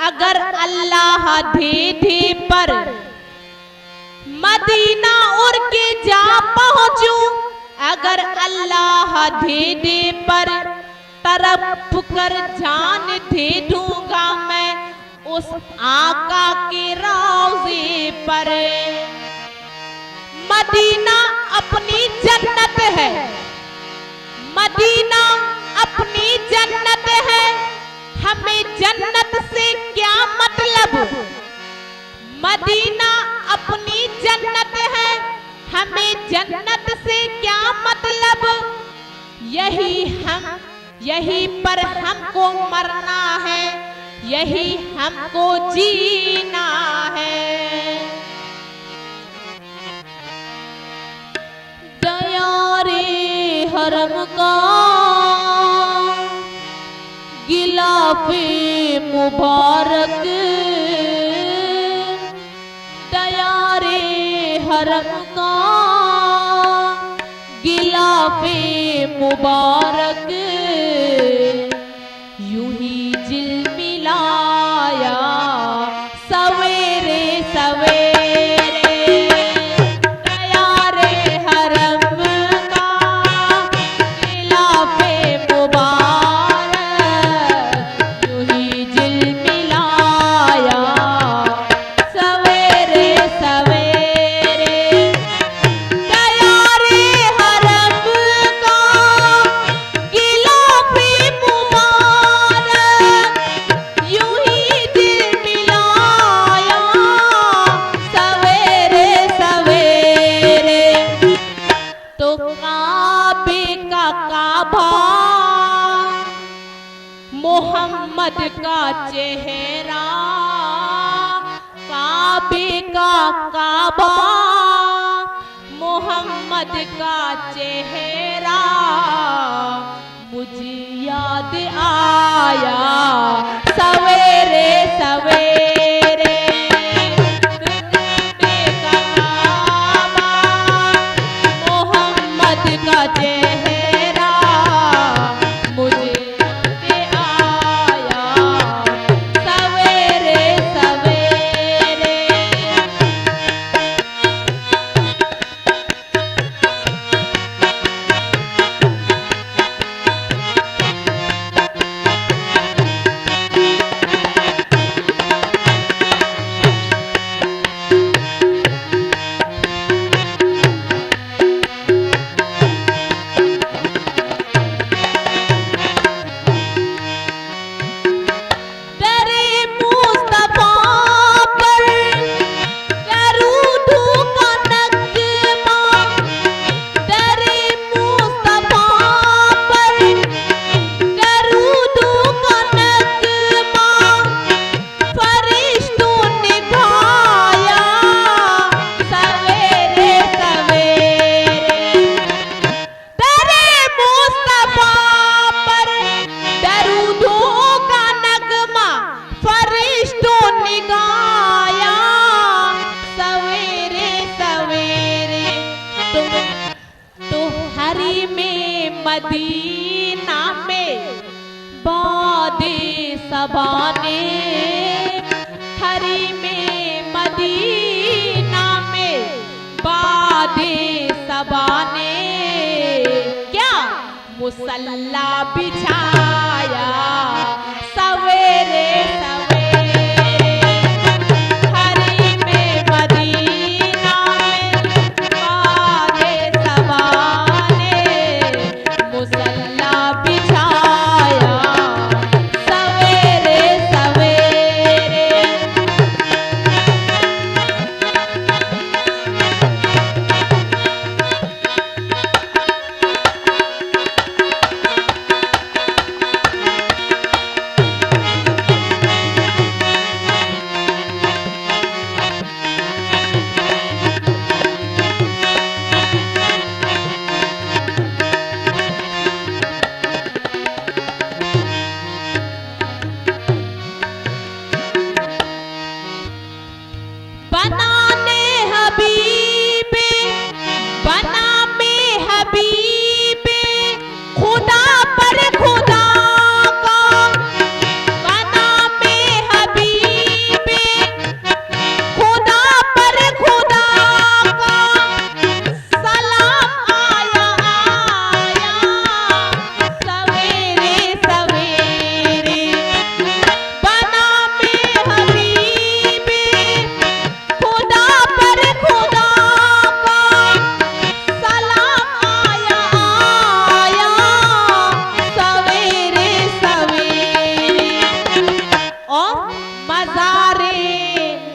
अगर अल्लाह दीदी पर मदीना उड़ के जा पहुंचूं, अगर अल्लाह दीदी पर तरफ कर जान दे दूंगा मैं उस आका के रोज़े पर। मदीना अपनी जन्नत है, मदीना अपनी जन्नत है, हमें जन्नत से क्या मतलब। मदीना अपनी जन्नत है, हमें जन्नत से क्या मतलब। यही पर हमको मरना है, यही हमको जीना है। दया रे हरम का गिलाफे मुबारक, दया रे हरम का गिलाफे मुबारक, यूं ही झिलमिलाया सवेरे सवेरे। दया रे हरम का गिलाफे मुबारक, यूं ही झिलमिलाया सवेरे सवेरे। दया रे हरम का गिलाफे मुबारक, यूं ही झिलमिलाया सवेरे सवेरे। तो काबे का काबा मोहम्मद का चेहरा, काबे का काबा मोहम्मद का चेहरा, मुझे याद आया सवेरे सवेरे। काबे का काबा मोहम्मद का चेहरा, मुझे याद आया सवेरे सवेरे। दरे मुस्तफा पर दरूद का नगमा, दरे मुस्तफा पर दरूद का नगमा, फरिश्तों ने गाया सवेरे सवेरे। दरे मुस्तफा पर दरूदों का नगमा, फरिश्तों ने गाया सवेरे सवेरे। तो हरी में मदीना में बादे सबाने, हरी में मदीना में बादे सबाने, क्या मुसल्ला बिछाया सवेरे सवेरे। हरी में मदीना में बादे सबाने, मुसल्ला बिछाया सवेरे सवेरे।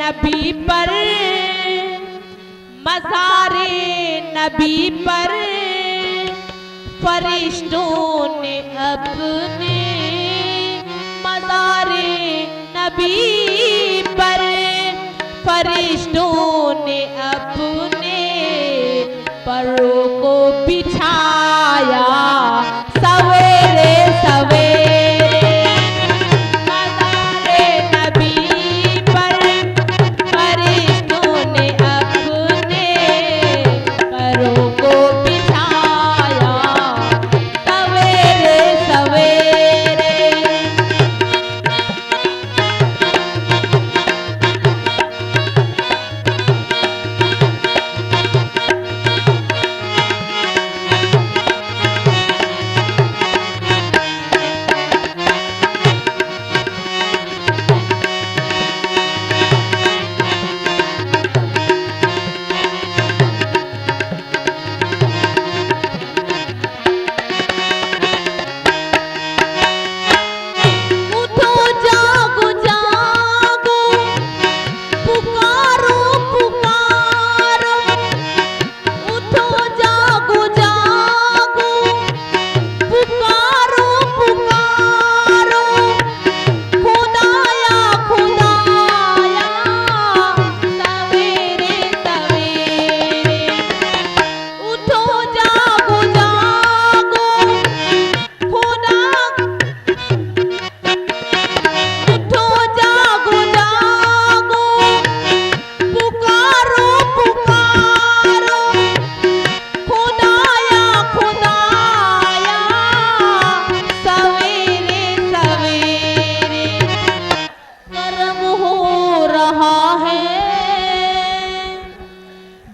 नबी पर, मज़ारे नबी पर फरिश्तों ने अपने, मज़ारे नबी पर फरिश्तों ने अपने परों को बिछाया सवेरे सवेरे। मज़ारे नबी पर फरिश्तों ने अपने परों को बिछाया सवेरे सवेरे।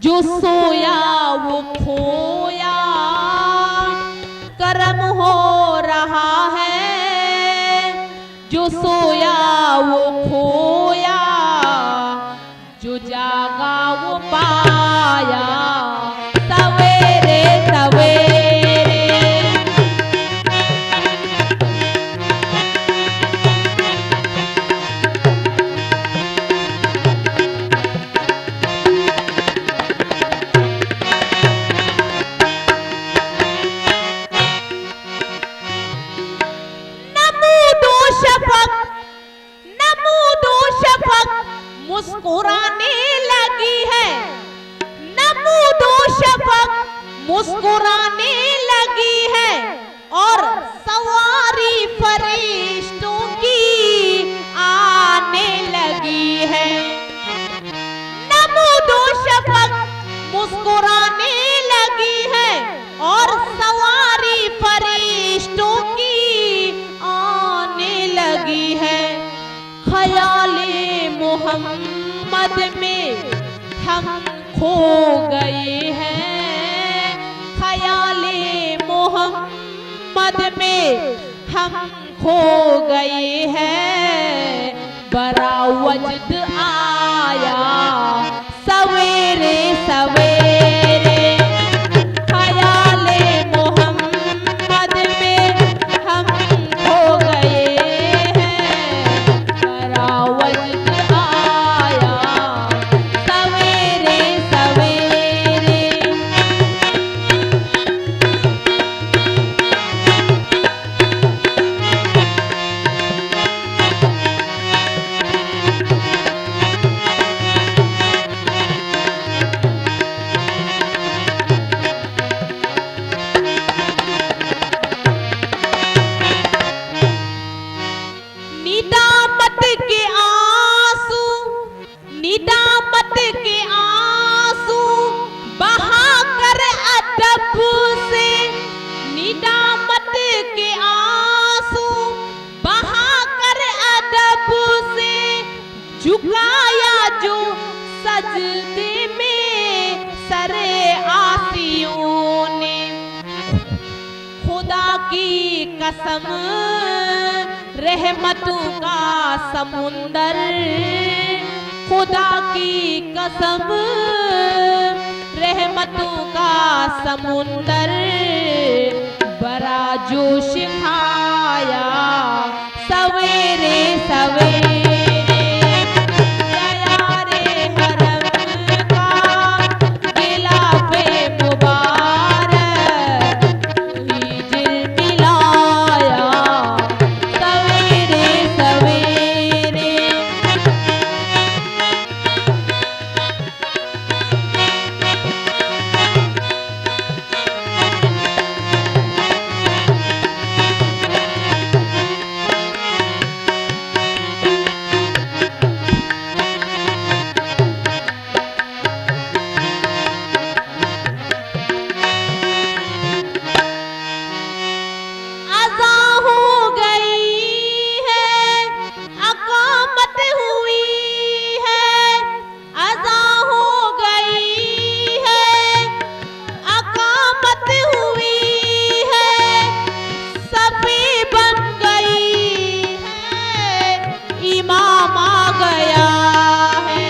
जो सोया वो खोया, करम हो रहा है। जो सोया वो खोया, जो जागा वो पाया सवेरे सवेरे। मुस्कुराने लगी है, नमूदो शफक मुस्कुराने लगी है और सवारी फरिश्तों की आने लगी है। नमूदो शफक मुस्कुराने लगी है और सवारी फरिश्तों की आने लगी है। ख्याले मोहम्मद में हम खो गए हैं, ख्याले मोहम्मद में हम खो गए हैं। बड़ा वजद आया सवेरे सवेरे। ख्याले मोहम्मद में हम खो गए हैं, बड़ा वजद आया सवेरे सवेरे। निदामत के आंसू, निदामत के आंसू बहा कर अदब से, निदामत के आंसू बहा कर अदब से। झुकाया जो सजदे में सरे आसियों ने, खुदा की कसम रहमतों का समुंदर, खुदा की कसम रहमतों का समुंदर। बड़ा जोश खाया सवेरे सवेरे। दया गया है,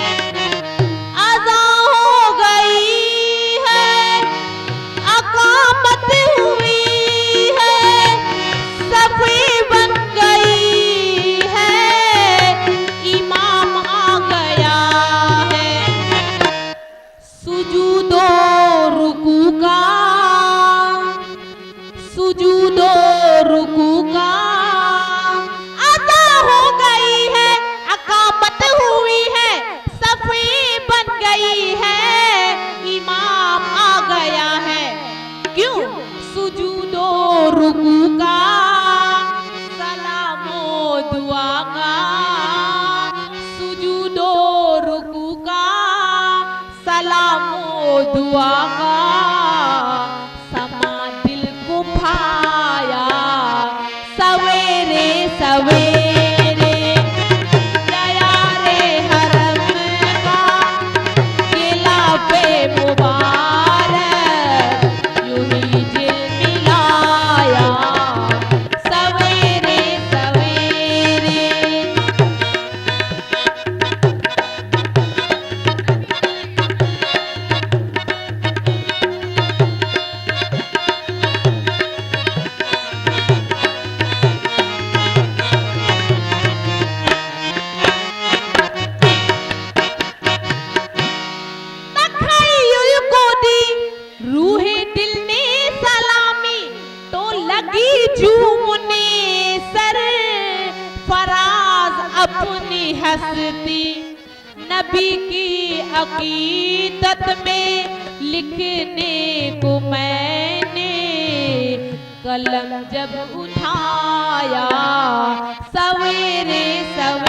अज़ा हो गई है, अकामत हुई है, सफ़ी बन गई है, इमाम आ गया है। सुजूदो रुकू का, सुजूदो रुकू का अदा हो गई है, अकामत हुई है, सफ़ी बन गई है, इमाम आ गया है। क्यों? सुजूदो रुकू का, सलामो दुआ का, सुजूदो रुकू का, सलामो दुआ का, समा दिल को भाया सवेरे सवेरे, गया रे हरम का गिलाफे मुबारक, यूं ही दिल मिलाया सवेरे सवेरे। तखय्युल को दी रूहे दिल ने सलामी, तो लगी झूमने सर फराज अपनी हस्ती, नबी की अकीदत में लिखने को मैंने कलम जब उठाया सवेरे सवेरे।